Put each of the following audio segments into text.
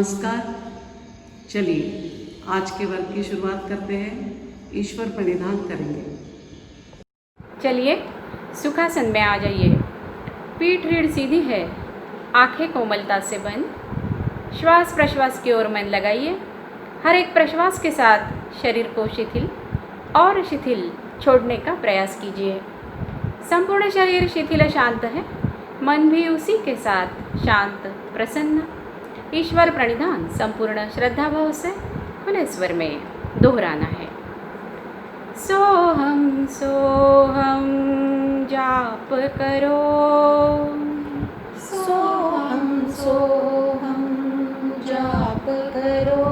नमस्कार। चलिए आज के वर्ग की शुरुआत करते हैं। ईश्वर प्रणिधान करेंगे। चलिए सुखासन में आ जाइए। पीठ रीढ़ सीधी है, आंखें कोमलता से बंद। श्वास प्रश्वास की ओर मन लगाइए। हर एक प्रश्वास के साथ शरीर को शिथिल और शिथिल छोड़ने का प्रयास कीजिए। संपूर्ण शरीर शिथिल शांत है, मन भी उसी के साथ शांत प्रसन्न। ईश्वर प्रणिधान संपूर्ण श्रद्धा भाव से खुले स्वर में दोहराना है। सोहम सोहम जाप करो, सोहम सोहम जाप करो।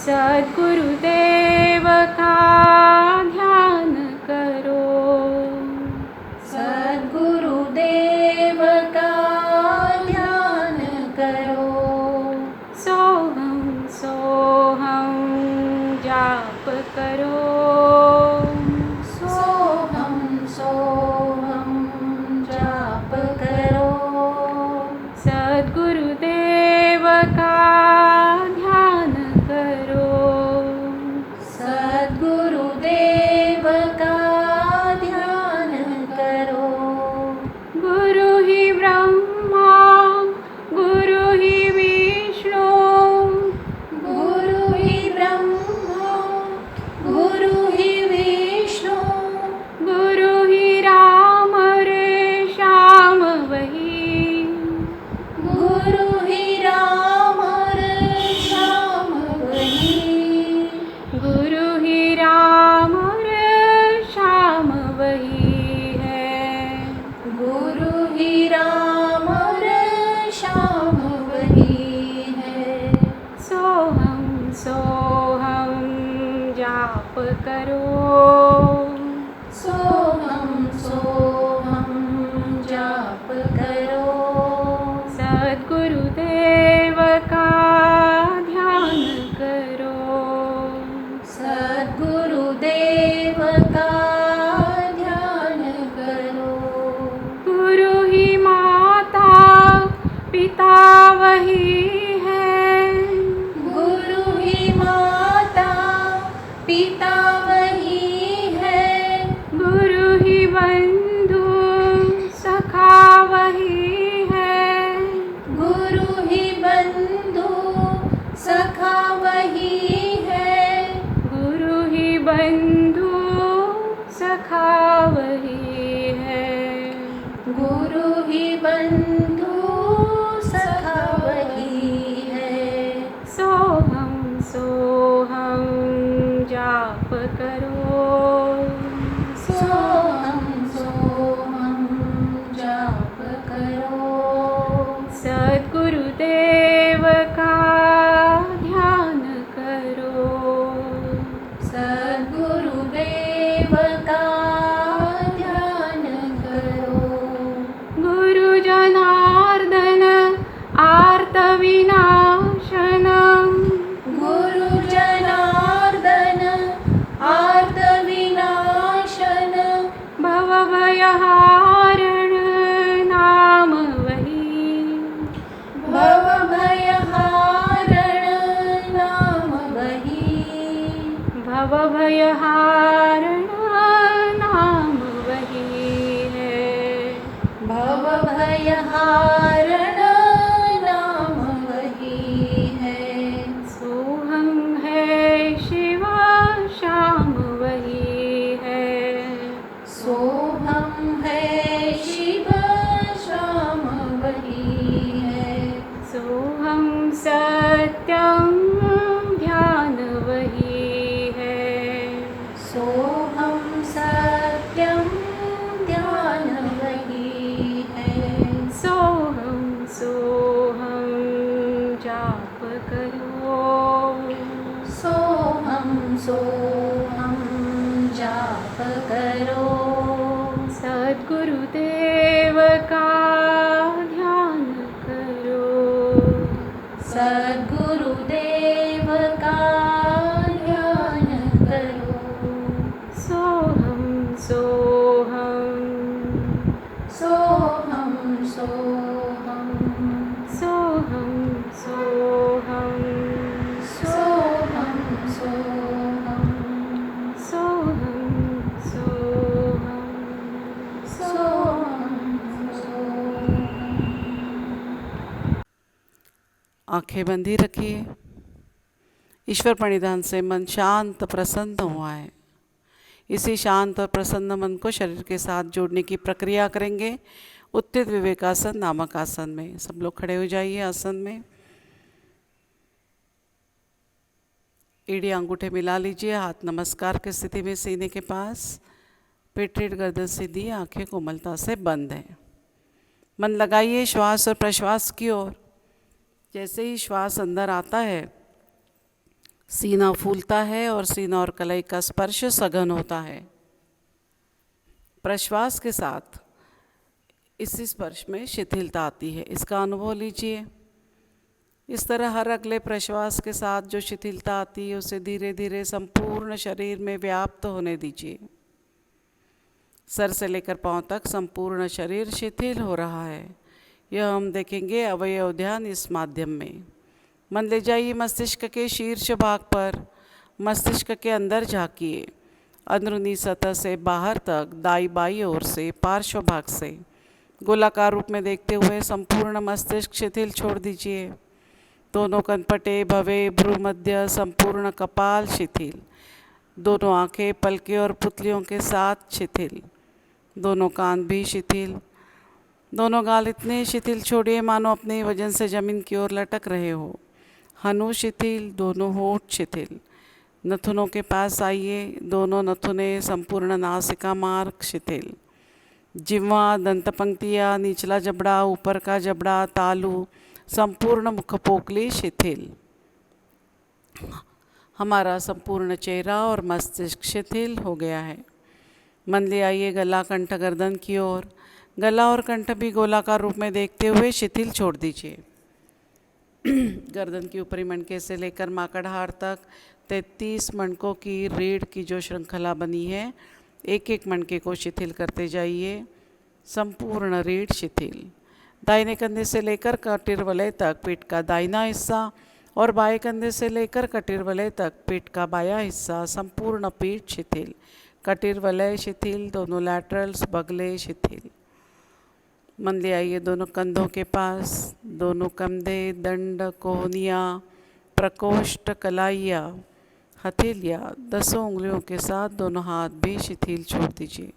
सद्गुरुदेव का ध्यान करो, सद्गुरुदेव का ध्यान करो। सोहम सोहम जाप करो, सोहम सोहम जाप करो। सद्गुरुदेव का ध्यान करो, सद्गुरुदेव का ध्यान करो। गुरु ही ब्रह्मा गुरु ही विष्णु, गुरु ही ब्रह्मा गुरु ही विष्णु, गुरु ही राम रे श्याम वही, गुरु ही राम रे श्याम वही, गुरु ही राम रे श्याम वही है। गुरु ही राम रे श्याम वही है। सोहम सोहम जाप करो, सोहम सोहम जाप करो। सद्गुरुदेव का ध्यान करो, सद्गुरुदेव का ध्यान करो। गुरु ही माता पिता वही है, गुरु ही माता पिता वही है, गुरु ही बंधु सखा वही है, गुरु ही बंधु सखा वही है, गुरु ही बंधु सखा वही है। गुरु ही बंधु सखा वही है। सोहम सोहम जाप करो, सोहम सोहम जाप करो। सद्गुरुदेव का ध्यान करो, सद्गुरुदेव का ध्यान करो। गुरु जनार्दन आर्त विनाशन, गुरु जनार्दन आर्त विनाशन, भवभयहारण नाम वही, भवभयहारण नाम वही, भवभयहारण नाम वही है। भवभयहारण नाम वही है। सोहम है शिव श्याम वही है, सोहम है शिव श्याम वही है। सोहम सत्यम ध्यान वही है, सोहम सत्यम ध्यान वही है। सोहम सोहम जाप करो, सोहम सोहम जाप करो। सद्गुरुदेव का ध्यान करो, सद्गुरुदेव का ध्यान करो। सोहम सोहम सोहम सोहम सोहम सोहम आंखें बंद ही रखिए। ईश्वर प्रणिधान से मन शांत प्रसन्न हुआ है। इसी शांत और प्रसन्न मन को शरीर के साथ जोड़ने की प्रक्रिया करेंगे उत्थित विवेकासन नामक आसन में। सब लोग खड़े हो जाइए आसन में। एड़ी अंगूठे मिला लीजिए, हाथ नमस्कार की स्थिति में सीने के पास, पेट रीढ़ गर्दन सीधी, आंखें कोमलता से बंद है। मन लगाइए श्वास और प्रश्वास की ओर। जैसे ही श्वास अंदर आता है सीना फूलता है और सीना और कलाई का स्पर्श सघन होता है। प्रश्वास के साथ इसी स्पर्श में शिथिलता आती है, इसका अनुभव लीजिए। इस तरह हर अगले प्रश्वास के साथ जो शिथिलता आती है उसे धीरे धीरे संपूर्ण शरीर में व्याप्त होने दीजिए। सर से लेकर पांव तक संपूर्ण शरीर शिथिल हो रहा है। यह हम देखेंगे अवयव ध्यान इस माध्यम में। मन ले जाइए मस्तिष्क के शीर्ष भाग पर, मस्तिष्क के अंदर झांकिए। अंदरूनी सतह से बाहर तक दाई बाई ओर से पार्श्व भाग से गोलाकार रूप में देखते हुए संपूर्ण मस्तिष्क शिथिल छोड़ दीजिए। दोनों कनपटे, भवे, भ्रूमध्य, संपूर्ण कपाल शिथिल। दोनों आंखें, पलकें और पुतलियों के साथ शिथिल। दोनों कान भी शिथिल। दोनों गाल इतने शिथिल छोड़िए मानो अपने वजन से जमीन की ओर लटक रहे हो। हनु शिथिल, दोनों होठ शिथिल। नथुनों के पास आइए, दोनों नथुने, संपूर्ण नासिका मार्ग शिथिल। जिह्वा, दंत पंक्तियाँ, निचला जबड़ा, ऊपर का जबड़ा, तालू, संपूर्ण मुखपोकली शिथिल। हमारा संपूर्ण चेहरा और मस्तिष्क शिथिल हो गया है। मन ले आइए गला, कंठ, गर्दन की ओर। गला और कंठ भी गोलाकार रूप में देखते हुए शिथिल छोड़ दीजिए। गर्दन की ऊपरी मणके से लेकर माकड़हार तक 33 मणकों की रीढ़ की जो श्रृंखला बनी है, एक एक मणके को शिथिल करते जाइए। संपूर्ण रीढ़ शिथिल। दाहिने कंधे से लेकर कटीर वलय तक पीठ का दाहिना हिस्सा और बाएं कंधे से लेकर कटीर वलय तक पीठ का बायां हिस्सा, संपूर्ण पीठ शिथिल। कटीर वलय शिथिल, दोनों लैटरल्स, बगले शिथिल। मन ले आइए दोनों कंधों के पास, दोनों कंधे, दंड, कोहनियाँ, प्रकोष्ठ, कलाइयाँ, हथेलियाँ, 10 उंगलियों के साथ दोनों हाथ भी शिथिल छोड़ दीजिए।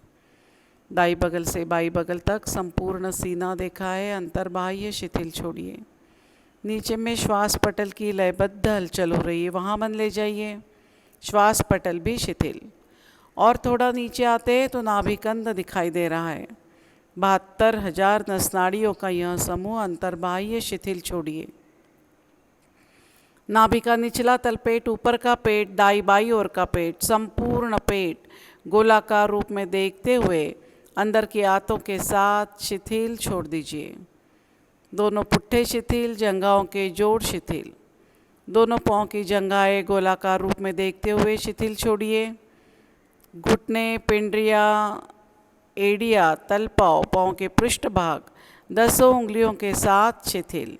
दाई बगल से बाई बगल तक संपूर्ण सीना देखा है, अंतर बाह्य शिथिल छोड़िए। नीचे में श्वास पटल की लयबद्ध हलचल हो रही है, वहाँ मन ले जाइए। श्वास पटल भी शिथिल। और थोड़ा नीचे आते हैं तो नाभिकंद दिखाई दे रहा है। 72,000 नसनाड़ियों का यह समूह अंतर्बाह्य शिथिल छोड़िए। नाभि का निचला तलपेट, ऊपर का पेट, दाई बाई ओर का पेट, संपूर्ण पेट गोलाकार रूप में देखते हुए अंदर की आंतों के साथ शिथिल छोड़ दीजिए। दोनों पुट्ठे शिथिल, जंघाओं के जोड़ शिथिल। दोनों पाँव की जंघाएं गोलाकार रूप में देखते हुए शिथिल छोड़िए। घुटने, पिंडरिया, एड़िया, तलपाव, पाँव के पृष्ठ भाग 10 उंगलियों के साथ शिथिल।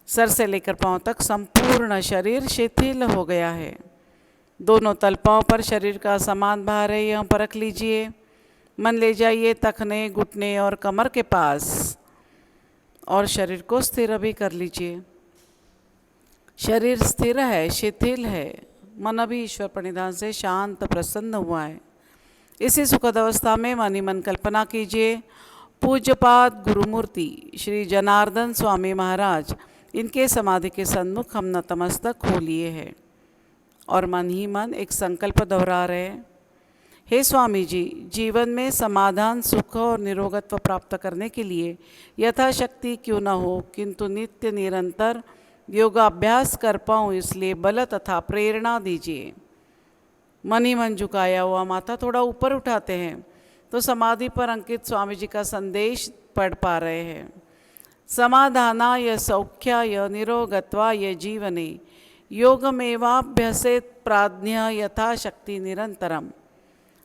सर से लेकर पाँव तक संपूर्ण शरीर शिथिल हो गया है। दोनों तलपाव पर शरीर का समान भार है, यह परख लीजिए। मन ले जाइए टखने, घुटने और कमर के पास और शरीर को स्थिर भी कर लीजिए। शरीर स्थिर है, शिथिल है। मन अभी ईश्वर प्रणिधान से शांत प्रसन्न हुआ है। इसी सुखद अवस्था में मन ही मन कल्पना कीजिए, पूज्यपाद गुरुमूर्ति श्री जनार्दन स्वामी महाराज, इनके समाधि के सन्मुख हम नतमस्तक हो लिए हैं और मन ही मन एक संकल्प दोहरा रहे हैं। हे स्वामी जी, जीवन में समाधान, सुख और निरोगत्व प्राप्त करने के लिए यथाशक्ति क्यों न हो, किंतु नित्य निरंतर योगाभ्यास कर पाऊँ, इसलिए बल तथा प्रेरणा दीजिए। मन ही मन झुकाया हुआ माथा थोड़ा ऊपर उठाते हैं तो समाधि पर अंकित स्वामी जी का संदेश पढ़ पा रहे हैं। समाधानाय सौख्याय निरोगत्वाय जीवने योगमेवाभ्यसेत प्राज्ञः यथाशक्ति निरंतरम।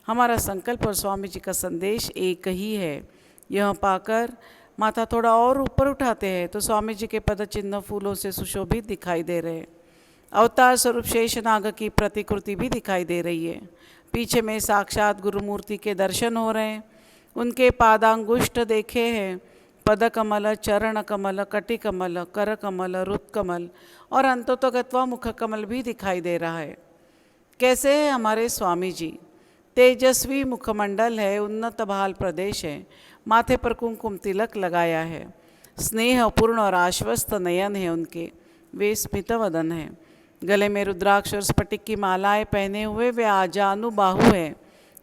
हमारा संकल्प और स्वामी जी का संदेश एक ही है। यह पाकर माथा थोड़ा और ऊपर उठाते हैं तो स्वामी जी के पद चिन्ह फूलों से सुशोभित दिखाई दे रहे हैं। अवतार स्वरूप शेषनाग की प्रतिकृति भी दिखाई दे रही है। पीछे में साक्षात गुरुमूर्ति के दर्शन हो रहे हैं। उनके पादांगुष्ठ देखे हैं। पदकमल, चरणकमल, कटिकमल, करकमल, रुत्कमल और अंततोगत्वा मुखकमल भी दिखाई दे रहा है। कैसे है हमारे स्वामी जी? तेजस्वी मुखमंडल है, उन्नत भाल प्रदेश है, माथे पर कुमकुम तिलक लगाया है, स्नेहपूर्ण और आश्वस्त नयन है उनके, वे स्मितवदन हैं, गले में रुद्राक्ष और स्फटिक की मालाएं पहने हुए वे आजानुबाहु हैं,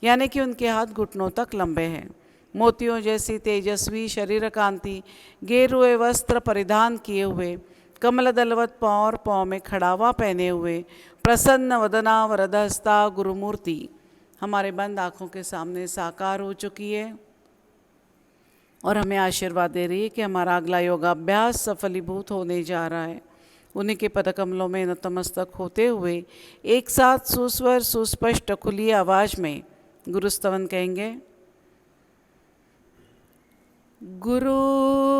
यानी कि उनके हाथ घुटनों तक लंबे हैं। मोतियों जैसी तेजस्वी शरीर कांति, गेरुए वस्त्र परिधान किए हुए, कमल दलवत पाँव और पाँव में खड़ावा पहने हुए, प्रसन्न वदना वरदहस्ता गुरुमूर्ति हमारे बंद आँखों के सामने साकार हो चुकी है और हमें आशीर्वाद दे रही है कि हमारा अगला योगाभ्यास सफलीभूत होने जा रहा है। उन्हीं के पदकमलों में नतमस्तक होते हुए एक साथ सुस्वर सुस्पष्ट खुली आवाज में गुरुस्तवन कहेंगे। गुरुर्ब्रह्मा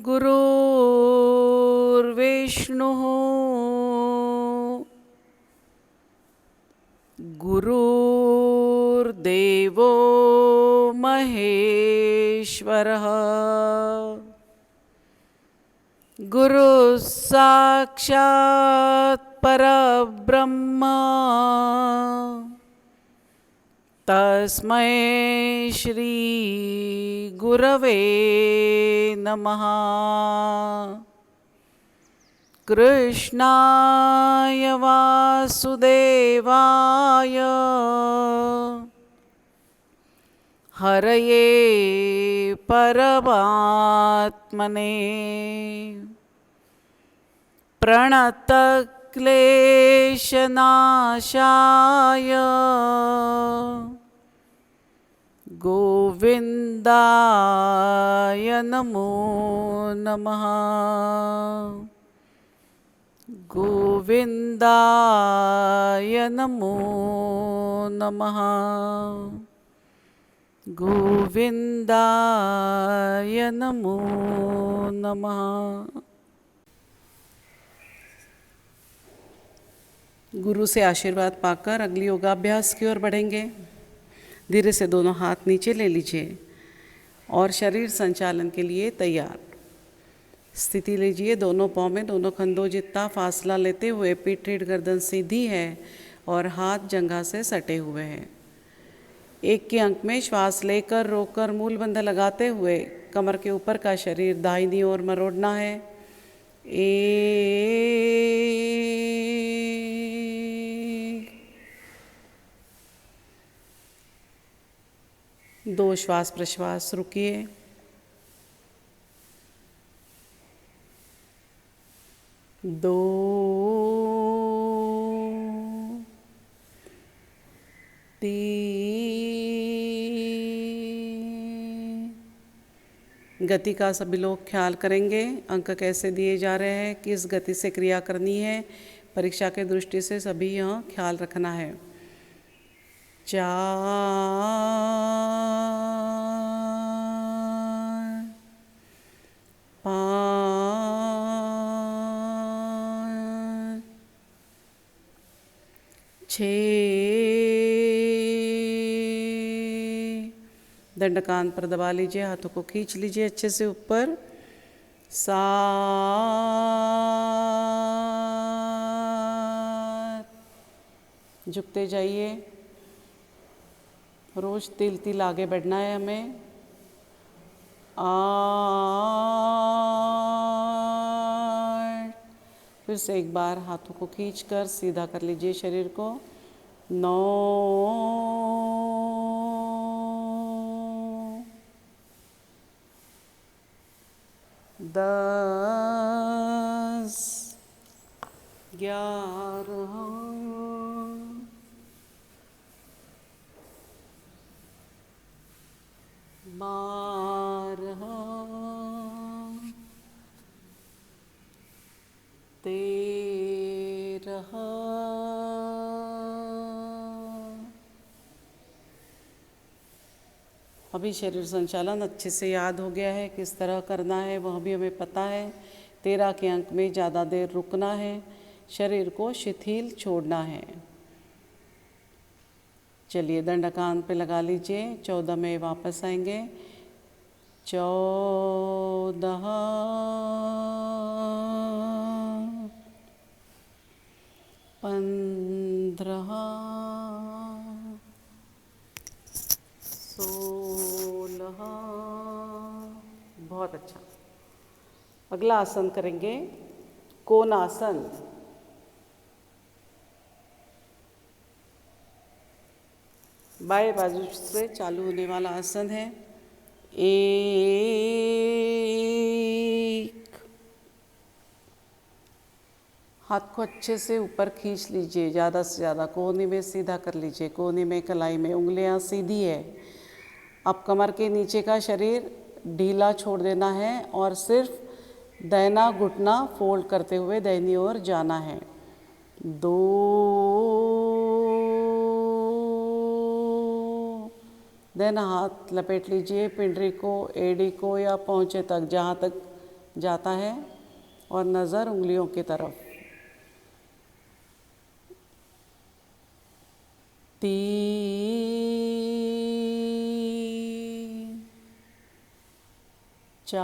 गुरुर्विष्णुः गुरुर्देवो महेश्वरः गुरु साक्षात् परब्रह्म तस्मै श्री गुरवे नमः। कृष्णाय वासुदेवाय हरये परमात्मने प्रणतक्लेशनाशाय गोविन्दाय नमो नमः। गोविन्दाय नमो नमः। गोविन्दाय नमो नमः। गुरु से आशीर्वाद पाकर अगली योगाभ्यास की ओर बढ़ेंगे। धीरे से दोनों हाथ नीचे ले लीजिए और शरीर संचालन के लिए तैयार स्थिति लीजिए। दोनों पाँव में दोनों कंधों जितना फासला लेते हुए पीठ रीढ़ गर्दन सीधी है और हाथ जंघा से सटे हुए हैं। एक के अंक में श्वास लेकर रोककर मूल बंध लगाते हुए कमर के ऊपर का शरीर दाहिनी ओर मरोड़ना है। दो श्वास प्रश्वास रुकिए। दो, तीन। गति का सभी लोग ख्याल करेंगे। अंक कैसे दिए जा रहे हैं, किस गति से क्रिया करनी है, परीक्षा के दृष्टि से सभी यहाँ ख्याल रखना है। 4, 5, 6। दंड कान पर दबा लीजिए, हाथों को खींच लीजिए अच्छे से ऊपर। 7। झुकते जाइए। रोज तिल तिल आगे बढ़ना है हमें। 8। फिर से एक बार हाथों को खींचकर सीधा कर लीजिए शरीर को। 9। 10। 11। 12। 13। अभी शरीर संचालन अच्छे से याद हो गया है, किस तरह करना है वह भी हमें पता है। 13 के अंक में ज़्यादा देर रुकना है, शरीर को शिथिल छोड़ना है। चलिए दंडकान पे लगा लीजिए। 14 में वापस आएंगे। 14 15 16। बहुत अच्छा। अगला आसन करेंगे कोणासन। बाएं बाजू से चालू होने वाला आसन है। 1, हाथ को अच्छे से ऊपर खींच लीजिए, ज़्यादा से ज़्यादा कोहनी में सीधा कर लीजिए। कोहनी में, कलाई में उंगलियां सीधी है। अब कमर के नीचे का शरीर ढीला छोड़ देना है और सिर्फ दाहिना घुटना फोल्ड करते हुए दाहिनी ओर जाना है। 2, देन हाथ लपेट लीजिए पिंडरी को, एड़ी को या पहुँचे तक, जहाँ तक जाता है, और नज़र उंगलियों की तरफ। 3, 4।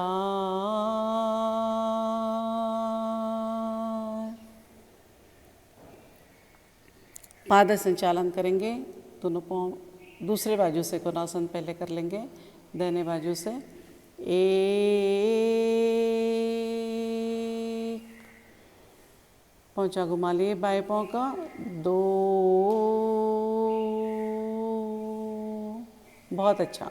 पाद संचालन करेंगे। दोनों पाँव दूसरे बाजू से कोणासन पहले कर लेंगे, दाहिने बाजू से। 1, पहुँचा घुमा लिए बाएं पाँव का। 2, बहुत अच्छा।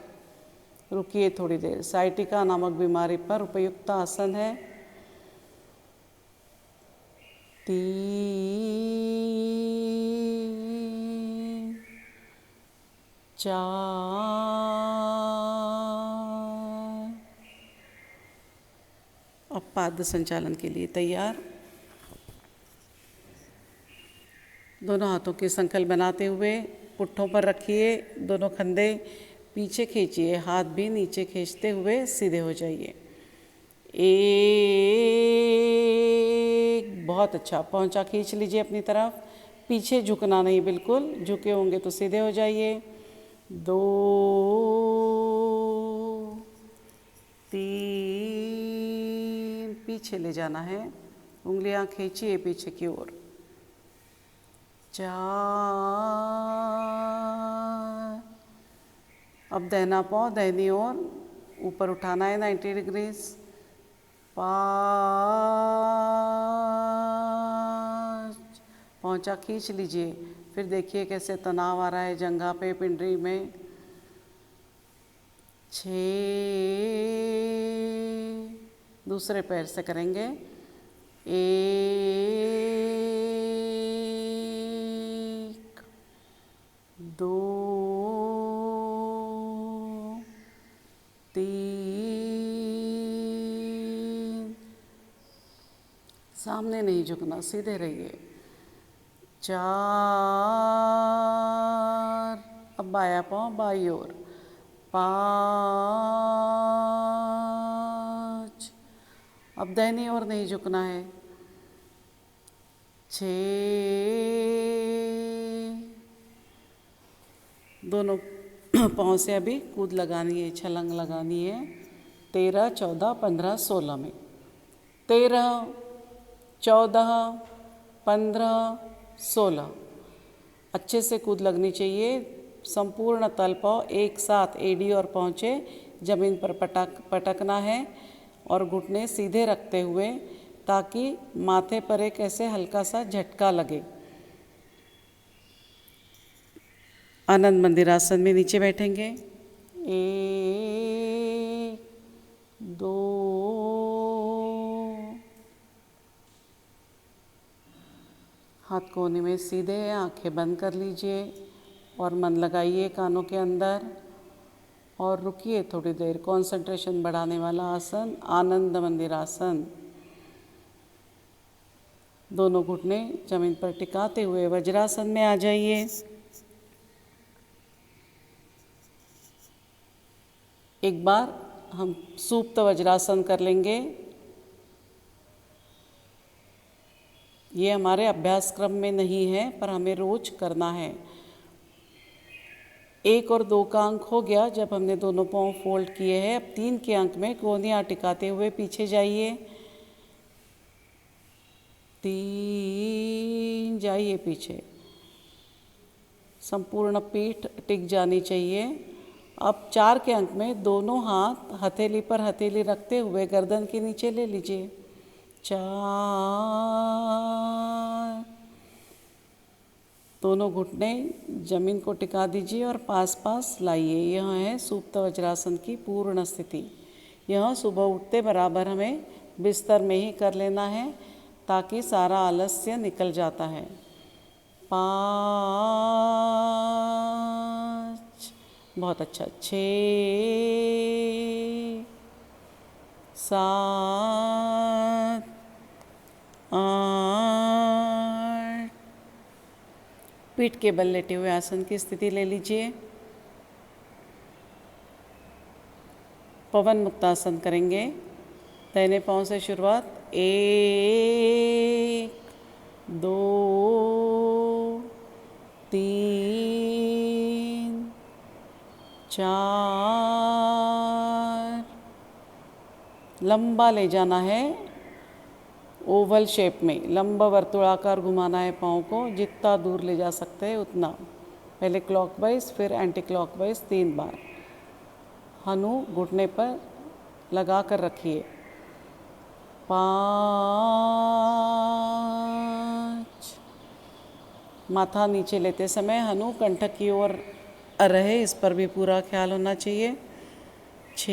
रुकिए थोड़ी देर। साइटिका नामक बीमारी पर उपयुक्त आसन है। 3, 4। अब पाद संचालन के लिए तैयार। दोनों हाथों के संकल बनाते हुए पुट्ठों पर रखिए। दोनों कंधे पीछे खींचिए, हाथ भी नीचे खींचते हुए सीधे हो जाइए। 1, बहुत अच्छा। पहुंचा खींच लीजिए अपनी तरफ, पीछे झुकना नहीं, बिल्कुल झुके होंगे तो सीधे हो जाइए। 2, 3, पीछे ले जाना है, उंगलियां खींचिए पीछे की ओर। 4, अब दाहिना पाँव दाहिनी ओर ऊपर उठाना है 90 डिग्रीज। 5, पहुँचा खींच लीजिए। फिर देखिए कैसे तनाव आ रहा है जंघा पे, पिंडरी में। 6, दूसरे पैर से करेंगे। 1, 2, 3, सामने नहीं झुकना, सीधे रहिए। 4, अब बायां पाँव बाईं ओर। 5, अब दाहिनी ओर नहीं झुकना है। 6, दोनों पाँव से अभी कूद लगानी है, छलांग लगानी है। 13, 14, 15, 16 में। 13, 14, 15, 16 अच्छे से कूद लगनी चाहिए। संपूर्ण तल पाँव एक साथ एड़ी और पहुँचे जमीन पर पटकना है और घुटने सीधे रखते हुए, ताकि माथे पर एक ऐसे हल्का सा झटका लगे। आनंद मंदिर आसन में नीचे बैठेंगे। 1, 2, हाथ कोने में सीधे, आंखें बंद कर लीजिए और मन लगाइए कानों के अंदर और रुकिए थोड़ी देर। कंसंट्रेशन बढ़ाने वाला आसन आनंद मंदिर आसन। दोनों घुटने जमीन पर टिकाते हुए वज्रासन में आ जाइए। एक बार हम सुप्त वज्रासन कर लेंगे। ये हमारे अभ्यास क्रम में नहीं है, पर हमें रोज करना है। 1 और 2 का अंक हो गया जब हमने दोनों पाँव फोल्ड किए हैं। अब 3 के अंक में कोहनियाँ टिकाते हुए पीछे जाइए, 3 जाइए पीछे, संपूर्ण पीठ टिक जानी चाहिए। अब 4 के अंक में दोनों हाथ हथेली पर हथेली रखते हुए गर्दन के नीचे ले लीजिए, 4, दोनों घुटने जमीन को टिका दीजिए और पास पास लाइए। यह है सुप्त वज्रासन की पूर्ण स्थिति। यह सुबह उठते बराबर हमें बिस्तर में ही कर लेना है ताकि सारा आलस्य निकल जाता है। 5, बहुत अच्छा, 6, 7, 8, पीठ के बल लेटे हुए आसन की स्थिति ले लीजिए। पवन मुक्तासन करेंगे। दाहिने पाँव से शुरुआत, 1, 2, 3, 4, लंबा ले जाना है, ओवल शेप में लंबा वर्तुलाकार घुमाना है पाँव को, जितना दूर ले जा सकते हैं उतना। पहले क्लॉकवाइज फिर एंटी क्लॉकवाइज 3 बार। हनु घुटने पर लगा कर रखिए। 5, माथा नीचे लेते समय हनु कंठ की ओर रहे, इस पर भी पूरा ख्याल होना चाहिए। 6,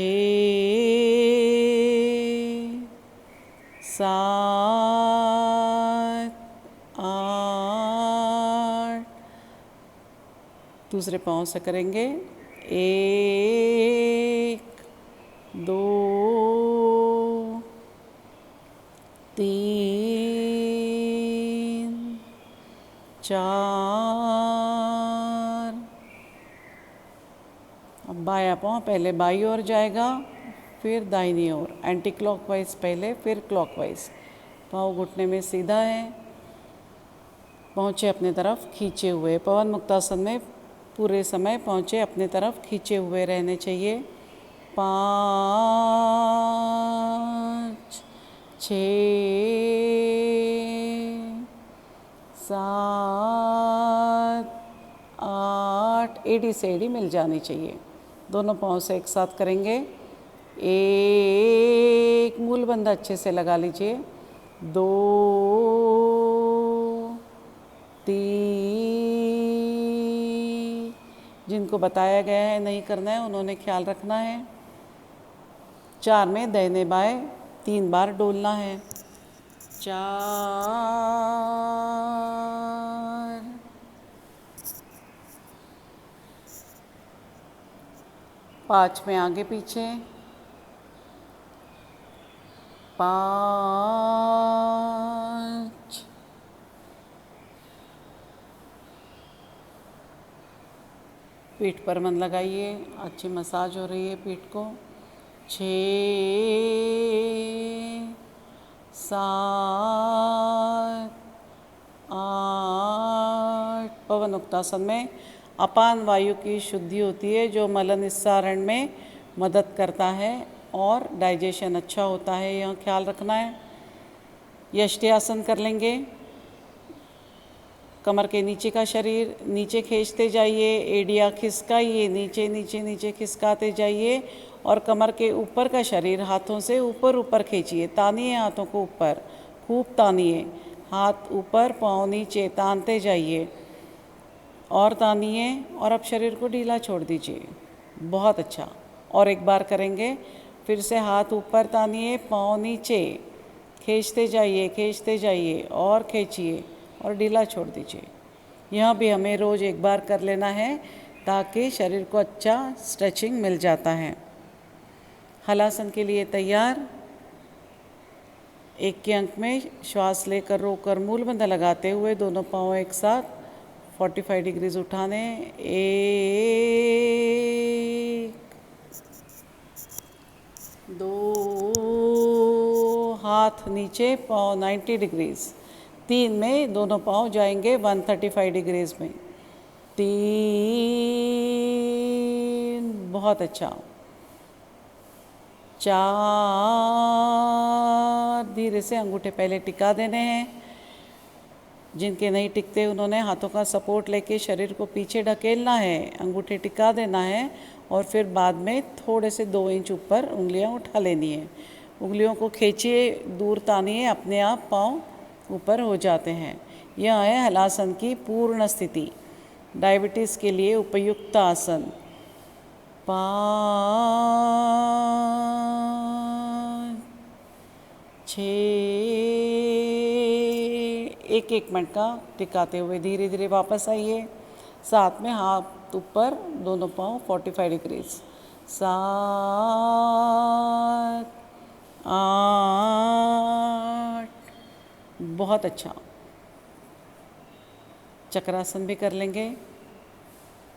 7, 8, दूसरे पाँव से करेंगे। 1, 2, 3, 4। अब बायां पाँव पहले बाई ओर जाएगा फिर दाहिनी ओर, एंटी क्लॉकवाइज पहले फिर क्लॉकवाइज। पाँव घुटने में सीधा है, पहुँचे अपने तरफ खींचे हुए। पवन मुक्तासन में पूरे समय पहुँचे अपने तरफ खींचे हुए रहने चाहिए। 5, 6, 7, 8, एड़ी से एड़ी मिल जानी चाहिए। दोनों पाँव से एक साथ करेंगे। 1, मूलबंध अच्छे से लगा लीजिए। 2, 3, जिनको बताया गया है नहीं करना है उन्होंने ख्याल रखना है। 4 में दाहिने बाएं 3 बार डोलना है। 4, 5 में आगे पीछे, 5, पीठ पर मन लगाइए, अच्छी मसाज हो रही है पीठ को। 6, 7, 8। पवन मुक्तासन में अपान वायु की शुद्धि होती है जो मल निस्सारण में मदद करता है और डाइजेशन अच्छा होता है, यह ख्याल रखना है। यष्टि आसन कर लेंगे। कमर के नीचे का शरीर नीचे खींचते जाइए, एड़ियाँ खिसकाइए, नीचे नीचे नीचे खिसकाते जाइए और कमर के ऊपर का शरीर हाथों से ऊपर ऊपर खींचिए। तानिए हाथों को ऊपर, खूब तानिए, हाथ ऊपर पाँव नीचे तानते जाइए और तानिए और अब शरीर को ढीला छोड़ दीजिए। बहुत अच्छा। और एक बार करेंगे, फिर से हाथ ऊपर तानिए, पाँव नीचे खींचते जाइए और खींचिए और ढीला छोड़ दीजिए। यह भी हमें रोज़ एक बार कर लेना है ताकि शरीर को अच्छा स्ट्रेचिंग मिल जाता है। हलासन के लिए तैयार। 1 के अंक में श्वास लेकर रोकर मूलबंध लगाते हुए दोनों पाँव एक साथ 45 डिग्रीज उठाने। 1, 2, हाथ नीचे, पाँव 90 डिग्रीज। 3 में दोनों पाँव जाएंगे 135 डिग्रीज में। 3, बहुत अच्छा। 4 धीरे से अंगूठे पहले टिका देने हैं। जिनके नहीं टिकते उन्होंने हाथों का सपोर्ट लेके शरीर को पीछे ढकेलना है, अंगूठे टिका देना है और फिर बाद में थोड़े से 2 इंच ऊपर उंगलियां उठा लेनी है। उंगलियों को खींचिए, दूर तानिए, अपने आप पाँव ऊपर हो जाते हैं। यह है हलासन की पूर्ण स्थिति, डायबिटीज़ के लिए उपयुक्त आसन। 5 6 एक मिनट का टिकाते हुए धीरे धीरे वापस आइए। साथ में हाथ ऊपर, दोनों पाँव 45 डिग्रीज। 7 8 बहुत अच्छा। चक्रासन भी कर लेंगे।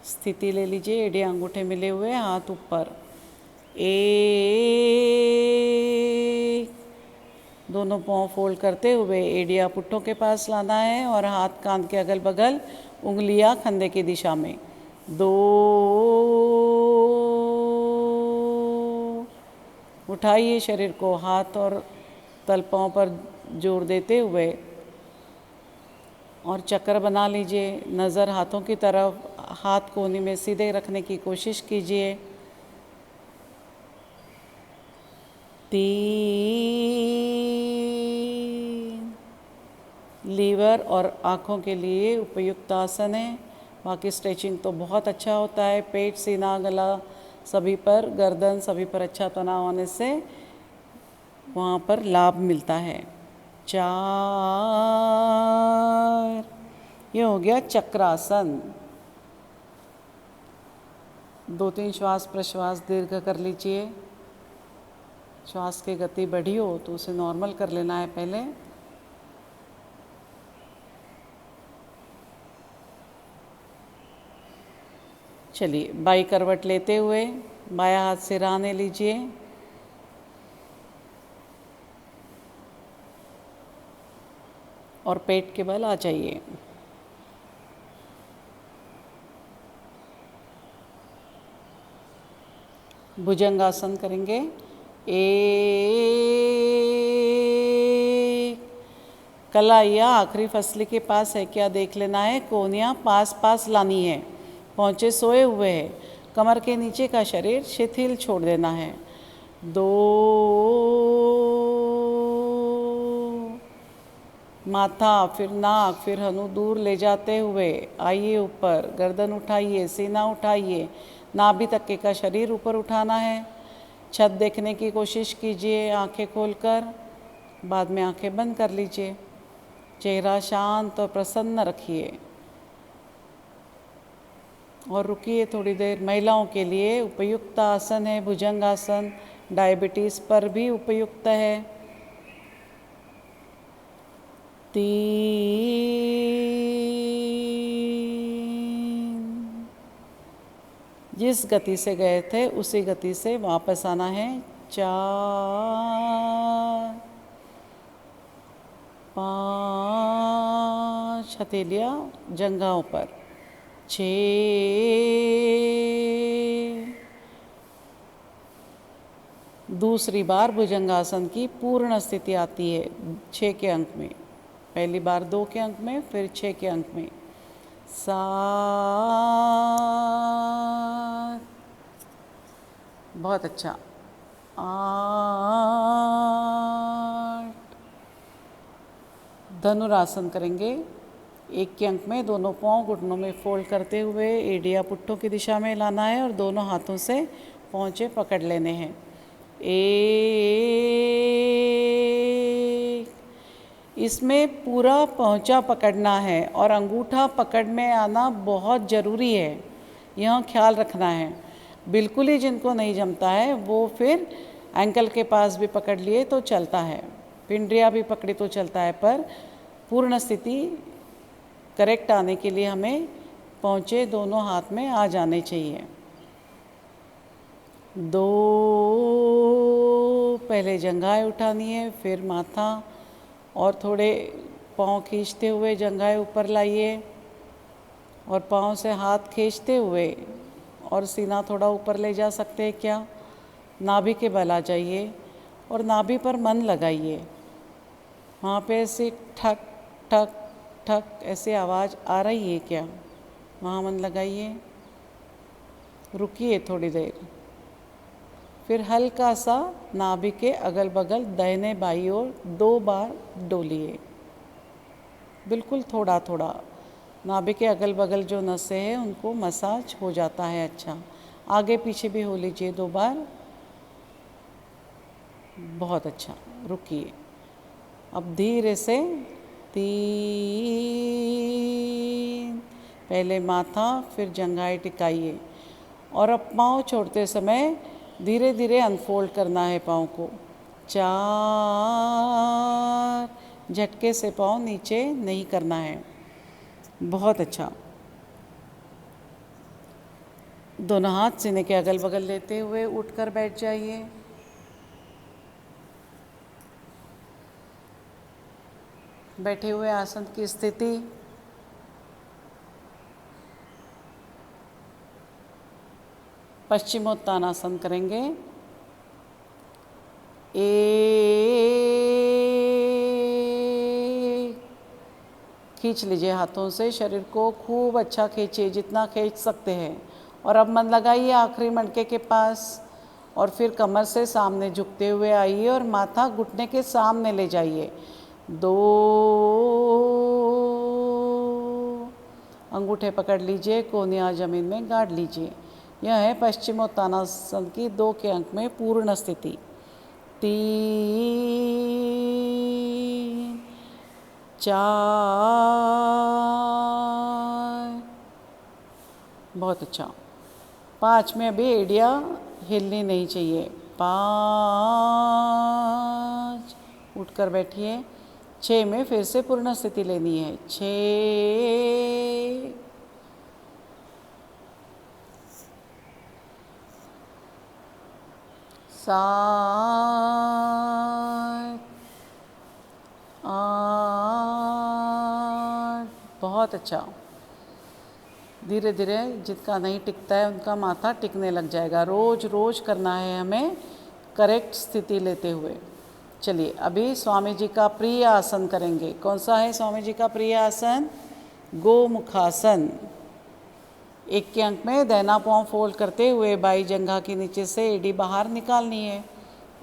स्थिति ले लीजिए, एड़े अंगूठे मिले हुए, हाथ ऊपर। 1 दोनों पाँव फोल्ड करते हुए एड़िया पुट्ठों के पास लाना है और हाथ कान के अगल बगल, उंगलियां कंधे की दिशा में। 2 उठाइए शरीर को, हाथ और तल पाँव पर जोर देते हुए और चक्र बना लीजिए। नज़र हाथों की तरफ, हाथ कोहनी में सीधे रखने की कोशिश कीजिए। 3 लीवर और आँखों के लिए उपयुक्त आसन है। बाकी स्ट्रेचिंग तो बहुत अच्छा होता है। पेट, सीना, गला सभी पर, गर्दन सभी पर अच्छा तनाव होने से वहाँ पर लाभ मिलता है। 4 ये हो गया चक्रासन। 2-3 श्वास प्रश्वास दीर्घ कर लीजिए। श्वास की गति बढ़ी हो तो उसे नॉर्मल कर लेना है पहले। चलिए, बाई करवट लेते हुए बायां हाथ सिरहाने लीजिए। और पेट के बल आ जाइए। भुजंगासन करेंगे। 1 कलाइया आखिरी फसली के पास है क्या देख लेना है। कोहनियाँ पास पास लानी है, पहुँचे सोए हुए है। कमर के नीचे का शरीर शिथिल छोड़ देना है। 2 माथा, फिर नाक, फिर हनु दूर ले जाते हुए आइए ऊपर। गर्दन उठाइए, सीना उठाइए, नाभि तक का शरीर ऊपर उठाना है। छत देखने की कोशिश कीजिए आंखें खोलकर। बाद में आंखें बंद कर लीजिए। चेहरा शांत और प्रसन्न रखिए और रुकिए थोड़ी देर। महिलाओं के लिए उपयुक्त आसन है भुजंगासन। डायबिटीज़ पर भी उपयुक्त है। 3 जिस गति से गए थे उसी गति से वापस आना है। 4 5 हथेलियाँ जंघाओं पर। 6 दूसरी बार भुजंगासन की पूर्ण स्थिति आती है 6 के अंक में। पहली बार 2 के अंक में, फिर 6 के अंक में। 7 बहुत अच्छा। 8 धनुरासन करेंगे। 1 के अंक में दोनों पाँव घुटनों में फोल्ड करते हुए एड़िया पुट्ठों की दिशा में लाना है और दोनों हाथों से पहुँचे पकड़ लेने हैं। 1 इसमें पूरा पहुँचा पकड़ना है और अंगूठा पकड़ में आना बहुत ज़रूरी है। यह ख्याल रखना है। बिल्कुल ही जिनको नहीं जमता है वो फिर एंकल के पास भी पकड़ लिए तो चलता है, पिंडरिया भी पकड़ी तो चलता है, पर पूर्ण स्थिति करेक्ट आने के लिए हमें पहुँचे दोनों हाथ में आ जाने चाहिए। 2 पहले जंघाएं उठानी है, फिर माथा और थोड़े पाँव खींचते हुए जंघाएं ऊपर लाइए और पाँव से हाथ खींचते हुए और सीना थोड़ा ऊपर ले जा सकते हैं क्या? नाभि के बल आ जाइए और नाभि पर मन लगाइए। वहाँ पे ऐसे ठक ठक ठक ऐसे आवाज़ आ रही है क्या? वहाँ मन लगाइए, रुकिए थोड़ी देर। फिर हल्का सा नाभि के अगल बगल दाहिने बाईं ओर 2 बार डोलिए, बिल्कुल थोड़ा थोड़ा। नाभि के अगल बगल जो नसें हैं उनको मसाज हो जाता है अच्छा। आगे पीछे भी हो लीजिए 2 बार। बहुत अच्छा, रुकिए। अब धीरे से 3, पहले माथा फिर जंघाएं टिकाइए और अब पाँव छोड़ते समय धीरे धीरे अनफोल्ड करना है पाँव को। 4, झटके से पाँव नीचे नहीं करना है। बहुत अच्छा। दोनों हाथ सीने के अगल बगल लेते हुए उठकर बैठ जाइए। बैठे हुए आसन की स्थिति। पश्चिमोत्तानासन करेंगे। 1, खींच लीजिए हाथों से, शरीर को खूब अच्छा खींचिए जितना खींच सकते हैं। और अब मन लगाइए आखिरी मणके के पास और फिर कमर से सामने झुकते हुए आइए और माथा घुटने के सामने ले जाइए। 2, अंगूठे पकड़ लीजिए, कोहनियाँ जमीन में गाड़ लीजिए। यह है पश्चिमोत्तानासन की 2 के अंक में पूर्ण स्थिति। 3, 4, बहुत अच्छा। 5 में अभी एड़िया हिलनी नहीं चाहिए। 5, उठकर बैठिए। 6 में फिर से पूर्ण स्थिति लेनी है। 6, 7, 8, बहुत अच्छा। धीरे धीरे जिनका नहीं टिकता है उनका माथा टिकने लग जाएगा। रोज रोज करना है हमें करेक्ट स्थिति लेते हुए। चलिए अभी स्वामी जी का प्रिय आसन करेंगे। कौन सा है स्वामी जी का प्रिय आसन? गोमुखासन। 1 के अंक में दाहिना पाँव फोल्ड करते हुए बाई जंघा के नीचे से एड़ी बाहर निकालनी है।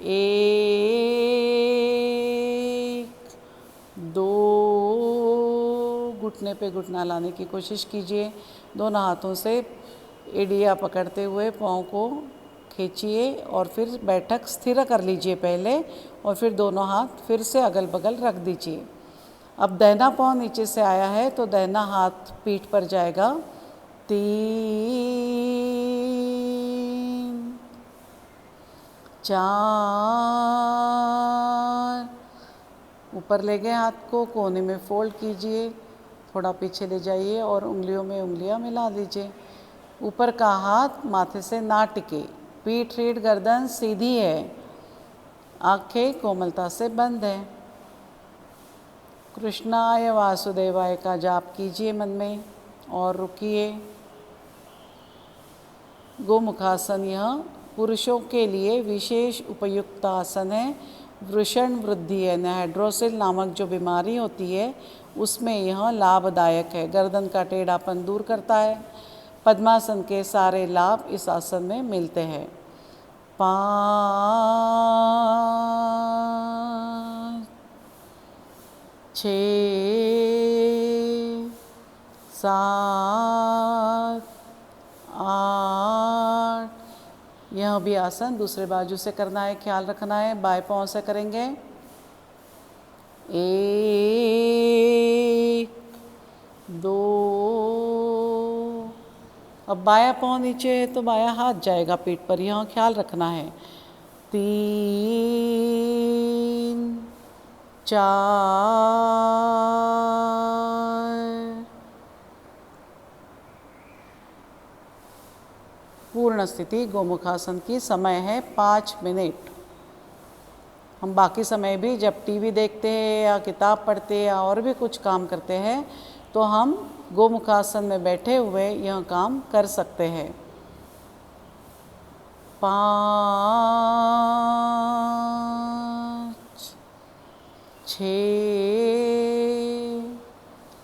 1, 2, घुटने पे घुटना लाने की कोशिश कीजिए। दोनों हाथों से एड़ियाँ पकड़ते हुए पाँव को खींचिए और फिर बैठक स्थिर कर लीजिए पहले और फिर दोनों हाथ फिर से अगल बगल रख दीजिए। अब दाहिना पाँव नीचे से आया है तो दाहिना हाथ पीठ पर जाएगा। 3, 4, ऊपर ले गए हाथ को, कोने में फोल्ड कीजिए, थोड़ा पीछे ले जाइए और उंगलियों में उंगलियां मिला दीजिए। ऊपर का हाथ माथे से ना टिके, पीठ रीढ़ गर्दन सीधी है, आंखें कोमलता से बंद है। कृष्णाय वासुदेवाय का जाप कीजिए मन में और रुकिए। गोमुखासन यह पुरुषों के लिए विशेष उपयुक्त आसन है। वृषण वृद्धि यानी हाइड्रोसिल नामक जो बीमारी होती है उसमें यह लाभदायक है। गर्दन का टेढ़ापन दूर करता है। पद्मासन के सारे लाभ इस आसन में मिलते हैं। 5, 6, 7, 8, यह भी आसन दूसरे बाजू से करना है, ख्याल रखना है। बाएं पाँव से करेंगे। 1, 2, अब बायां पाँव नीचे है तो बायां हाथ जाएगा पीठ पर, यहाँ ख्याल रखना है। 3, 4, पूर्ण स्थिति गोमुखासन की। समय है 5 मिनट। हम बाकी समय भी जब टीवी देखते हैं या किताब पढ़ते हैं या और भी कुछ काम करते हैं तो हम गोमुखासन में बैठे हुए यह काम कर सकते हैं। 5 6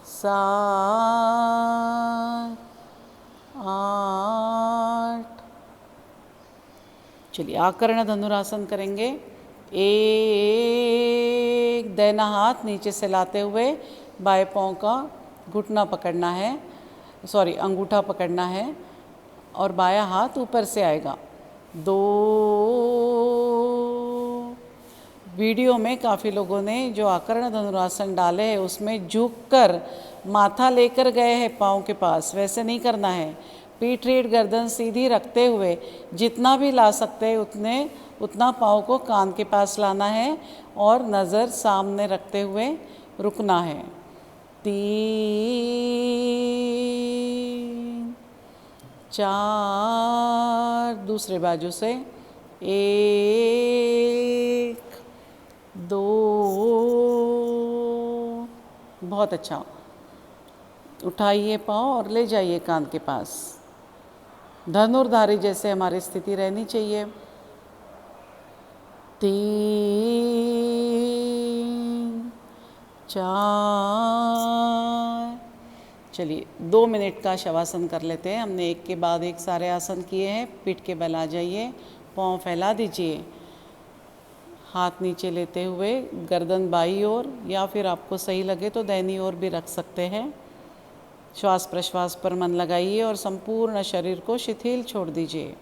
7 8। चलिए आकर्ण धनुरासन करेंगे। एक, दाहिना हाथ नीचे से लाते हुए बाएं पाँव का घुटना पकड़ना है, सॉरी अंगूठा पकड़ना है और बायां हाथ ऊपर से आएगा। 2, वीडियो में काफ़ी लोगों ने जो आकर्ण धनुरासन डाले हैं उसमें झुककर माथा लेकर गए हैं पाँव के पास, वैसे नहीं करना है। पीठ रीढ़ गर्दन सीधी रखते हुए जितना भी ला सकते हैं उतना पाँव को कान के पास लाना है और नज़र सामने रखते हुए रुकना है। 3 4, दूसरे बाजू से 1 2। बहुत अच्छा, उठाइए पाँव और ले जाइए कान के पास। धनुर्धारी जैसे हमारी स्थिति रहनी चाहिए। 3 4। चलिए 2 मिनट का शवासन कर लेते हैं। हमने एक के बाद एक सारे आसन किए हैं। पीठ के बल आ जाइए, पाँव फैला दीजिए, हाथ नीचे लेते हुए गर्दन बाईं ओर या फिर आपको सही लगे तो दाहिनी ओर भी रख सकते हैं। श्वास प्रश्वास पर मन लगाइए और संपूर्ण शरीर को शिथिल छोड़ दीजिए।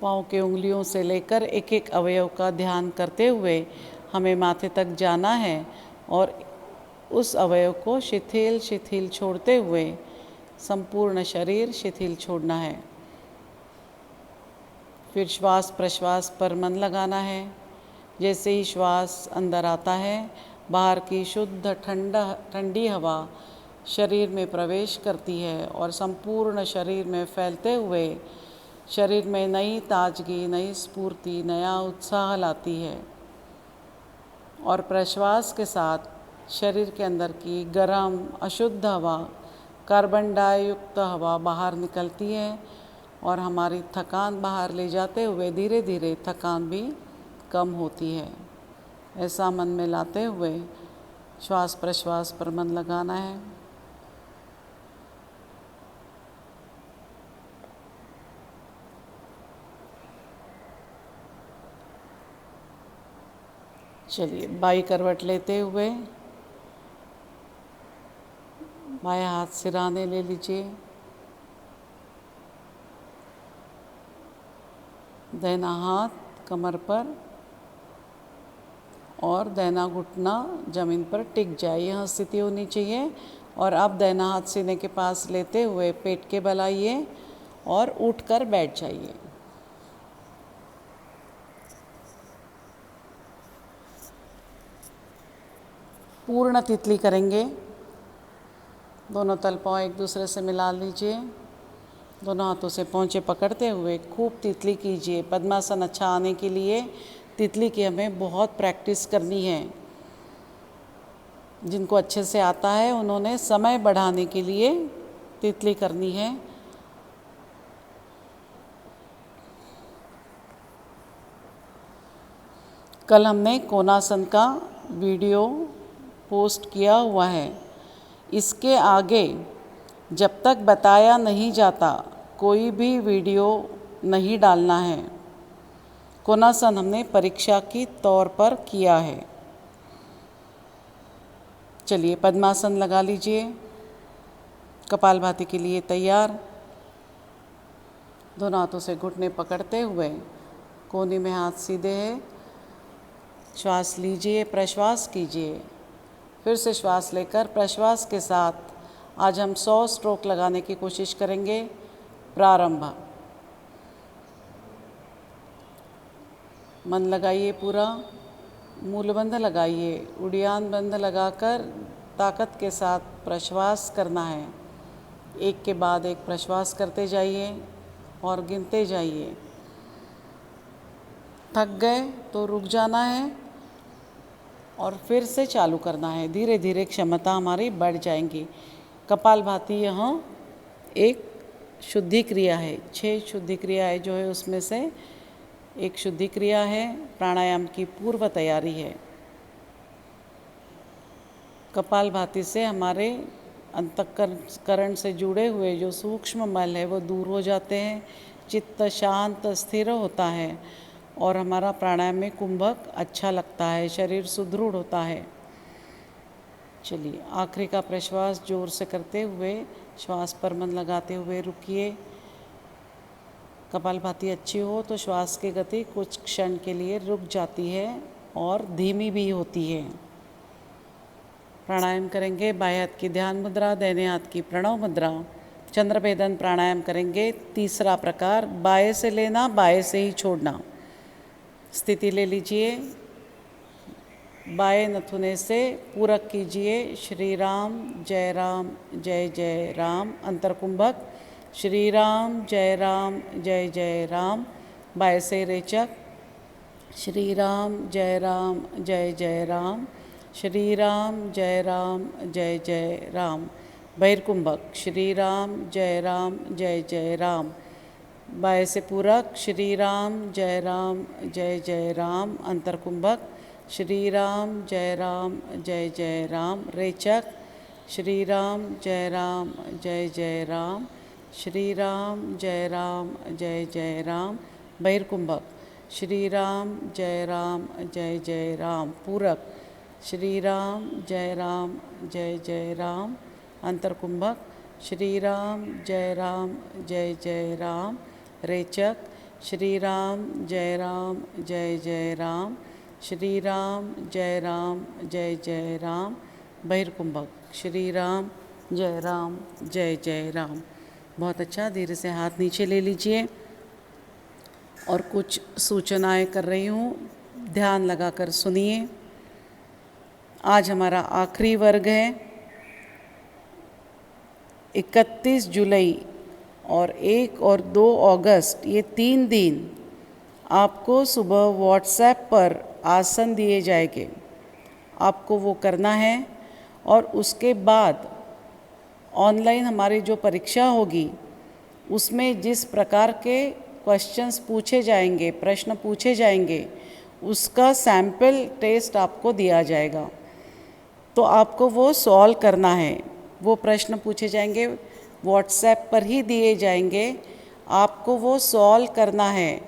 पाँव के उंगलियों से लेकर एक एक अवयव का ध्यान करते हुए हमें माथे तक जाना है और उस अवयव को शिथिल शिथिल छोड़ते हुए संपूर्ण शरीर शिथिल छोड़ना है। फिर श्वास प्रश्वास पर मन लगाना है। जैसे ही श्वास अंदर आता है, बाहर की शुद्ध ठंडी हवा शरीर में प्रवेश करती है और संपूर्ण शरीर में फैलते हुए शरीर में नई ताजगी, नई स्फूर्ति, नया उत्साह लाती है। और प्रश्वास के साथ शरीर के अंदर की गर्म अशुद्ध हवा, कार्बन डाइयुक्त हवा बाहर निकलती है और हमारी थकान बाहर ले जाते हुए धीरे धीरे थकान भी कम होती है। ऐसा मन में लाते हुए श्वास प्रश्वास पर मन लगाना है। चलिए बाई करवट लेते हुए बाएं हाथ सिराने ले लीजिए, दाहिना हाथ कमर पर और दाहिना घुटना ज़मीन पर टिक जाए, यह स्थिति होनी चाहिए। और अब दाहिना हाथ सीने के पास लेते हुए पेट के बल आइए और उठकर बैठ जाइए। पूर्ण तितली करेंगे। दोनों तल पाँव एक दूसरे से मिला लीजिए। दोनों हाथों से पहुँचे पकड़ते हुए खूब तितली कीजिए। पद्मासन अच्छा आने के लिए तितली की हमें बहुत प्रैक्टिस करनी है। जिनको अच्छे से आता है उन्होंने समय बढ़ाने के लिए तितली करनी है। कल हमने कोणासन का वीडियो पोस्ट किया हुआ है। इसके आगे जब तक बताया नहीं जाता कोई भी वीडियो नहीं डालना है। कोणासन हमने परीक्षा की तौर पर किया है। चलिए पद्मासन लगा लीजिए। कपालभाति के लिए तैयार। दोनों हाथों से घुटने पकड़ते हुए कोहनी में हाथ सीधे है। श्वास लीजिए, प्रश्वास कीजिए। फिर से श्वास लेकर प्रश्वास के साथ आज हम 100 स्ट्रोक लगाने की कोशिश करेंगे। प्रारंभ। मन लगाइए पूरा, मूलबंध लगाइए। उड़ियान बंध लगाकर ताकत के साथ प्रश्वास करना है। एक के बाद एक प्रश्वास करते जाइए और गिनते जाइए। थक गए तो रुक जाना है और फिर से चालू करना है। धीरे धीरे क्षमता हमारी बढ़ जाएंगी। कपालभाति यहाँ एक शुद्धि क्रिया है। 6 शुद्धि क्रियाएँ जो है उसमें से एक शुद्धि क्रिया है, प्राणायाम की पूर्व तैयारी है। कपालभाति से हमारे अंतःकरण से जुड़े हुए जो सूक्ष्म मल है वो दूर हो जाते हैं, चित्त शांत स्थिर होता है और हमारा प्राणायाम में कुंभक अच्छा लगता है, शरीर सुदृढ़ होता है। चलिए आखिरी का प्रश्वास जोर से करते हुए श्वास पर मन लगाते हुए रुकिए। कपालभाति अच्छी हो तो श्वास की गति कुछ क्षण के लिए रुक जाती है और धीमी भी होती है। प्राणायाम करेंगे। बाएं हाथ की ध्यान मुद्रा, दाहिने हाथ की प्रणव मुद्रा। चंद्रभेदन प्राणायाम करेंगे। तीसरा प्रकार, बाएं से लेना, बाएं से ही छोड़ना। स्थिति ले लीजिए। बाएं नथुने से पूरक कीजिए श्री राम जय राम अंतरकुंभक, श्री राम जय राम। बाएं से रेचक, श्री राम जय राम, श्री राम जय राम। बहिर्कुंभक, श्री राम जय राम। बाएं से पूरक, श्री राम जय राम अंतरकुंभक, श्री राम जय राम। रेचक, श्री राम जय राम, श्री राम जय राम। बहिर्कुंभक, श्री राम जय राम। पूरक, श्री राम जय राम अंतरकुंभक, श्री राम जय राम। रेचक, श्री राम जय राम, श्री राम जय राम। बहिर्कुंभक, श्री राम जय राम। बहुत अच्छा। धीरे से हाथ नीचे ले लीजिए और कुछ सूचनाएं कर रही हूँ, ध्यान लगाकर सुनिए। आज हमारा आखिरी वर्ग है। 31 जुलाई और 1 और 2 अगस्त, ये 3 दिन आपको सुबह व्हाट्सएप पर आसन दिए जाएंगे। आपको वो करना है और उसके बाद ऑनलाइन हमारी जो परीक्षा होगी उसमें जिस प्रकार के क्वेश्चंस पूछे जाएंगे, प्रश्न पूछे जाएंगे, उसका सैंपल टेस्ट आपको दिया जाएगा। तो आपको वो सॉल्व करना है। वो प्रश्न पूछे जाएंगे, व्हाट्सएप पर ही दिए जाएंगे, आपको वो सॉल्व करना है।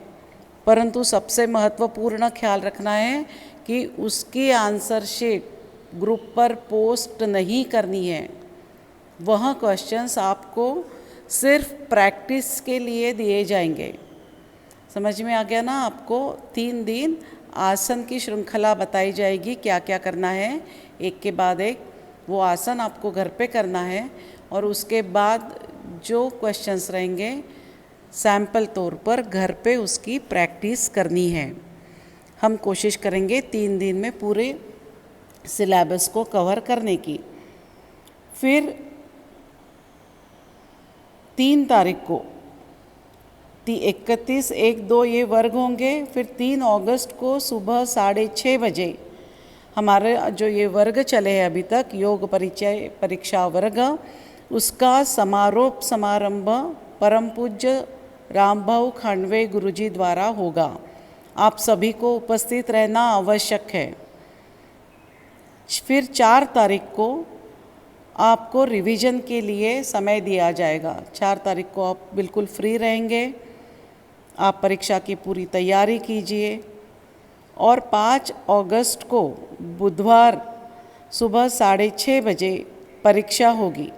परंतु सबसे महत्वपूर्ण ख्याल रखना है कि उसकी आंसर शीट ग्रुप पर पोस्ट नहीं करनी है। वह क्वेश्चंस आपको सिर्फ प्रैक्टिस के लिए दिए जाएंगे। समझ में आ गया ना? आपको 3 दिन आसन की श्रृंखला बताई जाएगी, क्या क्या करना है, एक के बाद एक वो आसन आपको घर पे करना है और उसके बाद जो क्वेश्चंस रहेंगे सैंपल तौर पर घर पे उसकी प्रैक्टिस करनी है। हम कोशिश करेंगे 3 दिन में पूरे सिलेबस को कवर करने की। फिर 3 तारीख को 31, 1, 2 ये वर्ग होंगे। फिर 3 अगस्त को सुबह 6:30 बजे हमारे जो ये वर्ग चले हैं अभी तक, योग परिचय परीक्षा वर्ग, उसका समारोप समारंभ परम पूज्य रामभाऊ खांडवे गुरुजी द्वारा होगा। आप सभी को उपस्थित रहना आवश्यक है। फिर 4 तारीख को आपको रिवीजन के लिए समय दिया जाएगा। 4 तारीख को आप बिल्कुल फ्री रहेंगे, आप परीक्षा की पूरी तैयारी कीजिए। और 5 अगस्त को बुधवार सुबह 6:30 बजे परीक्षा होगी।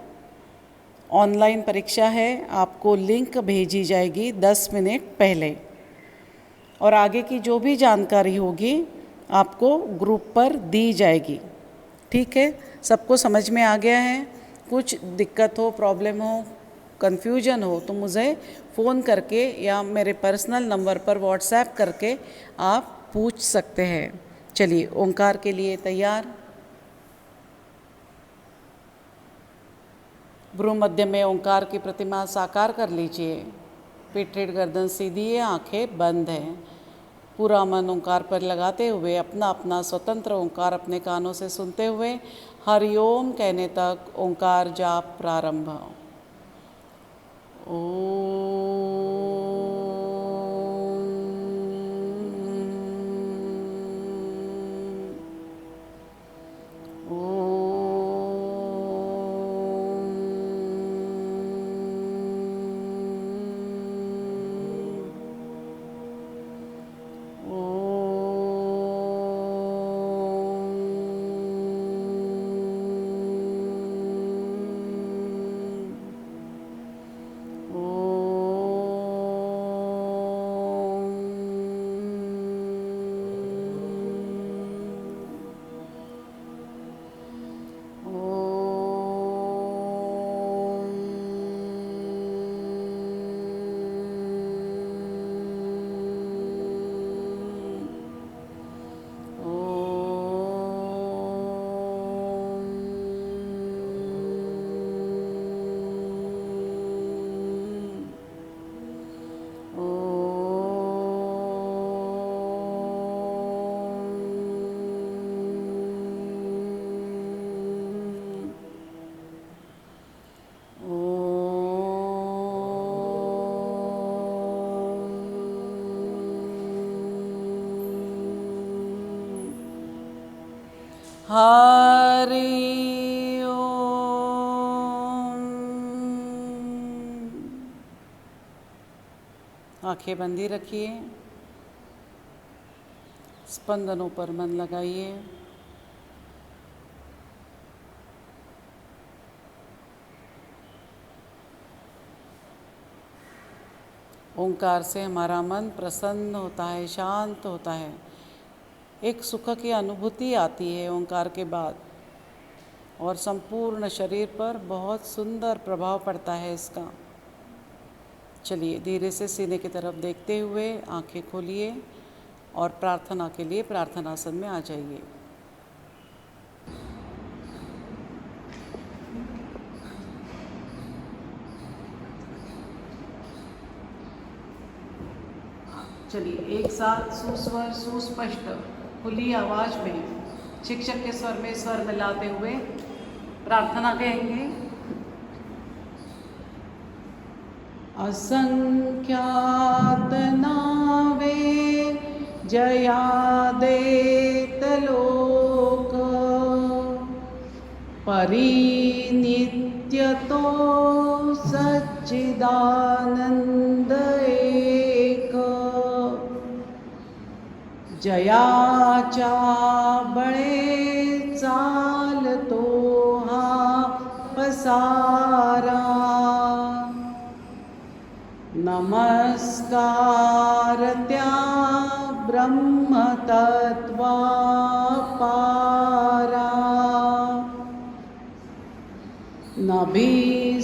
ऑनलाइन परीक्षा है, आपको लिंक भेजी जाएगी 10 मिनट पहले और आगे की जो भी जानकारी होगी आपको ग्रुप पर दी जाएगी। ठीक है, सबको समझ में आ गया है? कुछ दिक्कत हो, प्रॉब्लम हो, कन्फ्यूजन हो तो मुझे फ़ोन करके या मेरे पर्सनल नंबर पर व्हाट्सएप करके आप पूछ सकते हैं। चलिए ओंकार के लिए तैयार। भ्रू मध्य में ओंकार की प्रतिमा साकार कर लीजिए। पीठ रीढ़ गर्दन सीधी है, आंखें बंद हैं। पूरा मन ओंकार पर लगाते हुए अपना अपना स्वतंत्र ओंकार अपने कानों से सुनते हुए हरिओम कहने तक ओंकार जाप प्रारंभ। हरि ओम। आंखें बंदी रखिए, स्पंदनों पर मन लगाइए। ओंकार से हमारा मन प्रसन्न होता है, शांत होता है, एक सुख की अनुभूति आती है ओंकार के बाद, और संपूर्ण शरीर पर बहुत सुंदर प्रभाव पड़ता है इसका। चलिए धीरे से सीने की तरफ देखते हुए आंखें खोलिए और प्रार्थना के लिए प्रार्थनासन में आ जाइए। चलिए एक साथ सुस्वर सुस्पष्ट खुली आवाज में शिक्षक के स्वर में स्वर मिलाते हुए प्रार्थना कहेंगे। असंख्यात नावे जयादेत लोक परिनित्यतो सच्चिदानंद एक जयाचा बळे चालतो हा पसारा नमस्कार त्या ब्रह्मतत्वा पारा नभी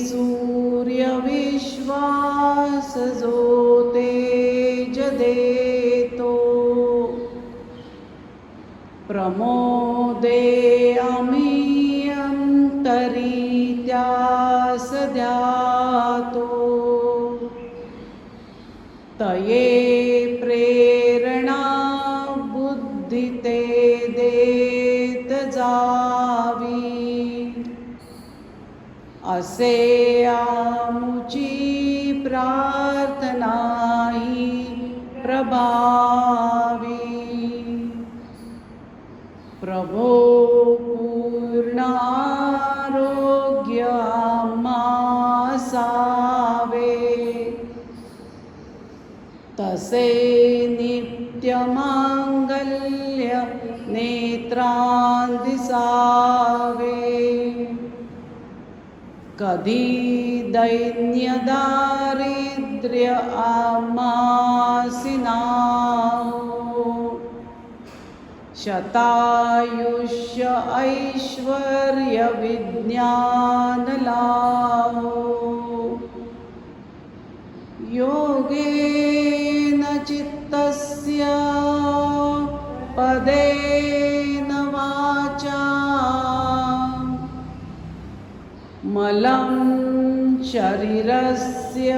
सूर्य विश्वास जो तेज देतो प्रमोदे आम्ही अंतरी त्यास द्यातो तये प्रेरणा बुद्धि ते देत जावी असे आमुची प्रार्थना ही प्रभावी प्रभो पूर्ण आरोग्य आम्हासावे तसे नित्य मांगल्य नेत्रां दिसावे कधी दैन्य दारिद्र्य आम्हासी नाहो शतायुष्य ऐश्वर्य विज्ञान लाभो योगेन चित्तस्य पदेन वाचा मलं शरीरस्य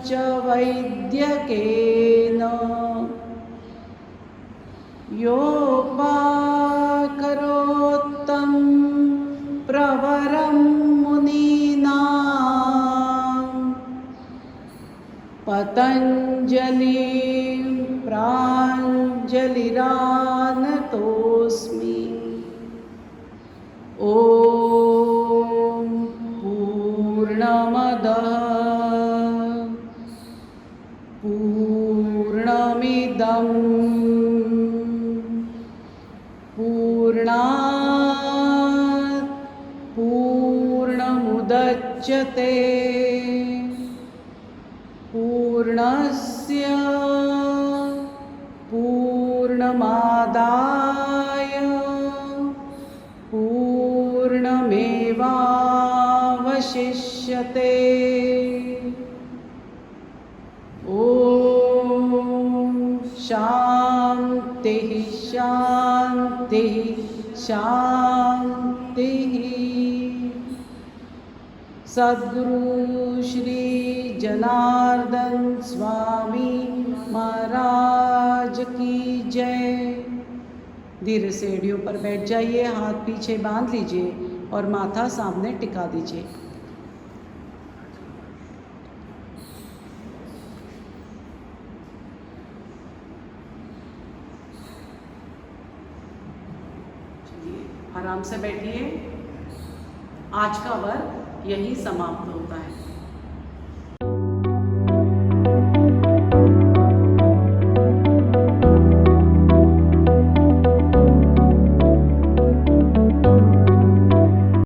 च वैद्यकेन योपाकरोत्तं प्रवरं मुनीनां पतञ्जलिं प्राञ्जलिरानतोऽस्मि। ॐ पूर्णमदः पूर्णमिदं पूर्णात् पूर्णमुदच्यते पूर्णस्य पूर्णमादाय पूर्णमेवावशिष्यते। ॐ शान्तिः शान्तिः शान्तिः। सद्गुरु श्री जनार्दन स्वामी महाराज की जय। धीरे से सीढ़ियों पर बैठ जाइए, हाथ पीछे बांध लीजिए और माथा सामने टिका दीजिए। आराम से बैठिए। आज का वर्ग यही समाप्त होता है।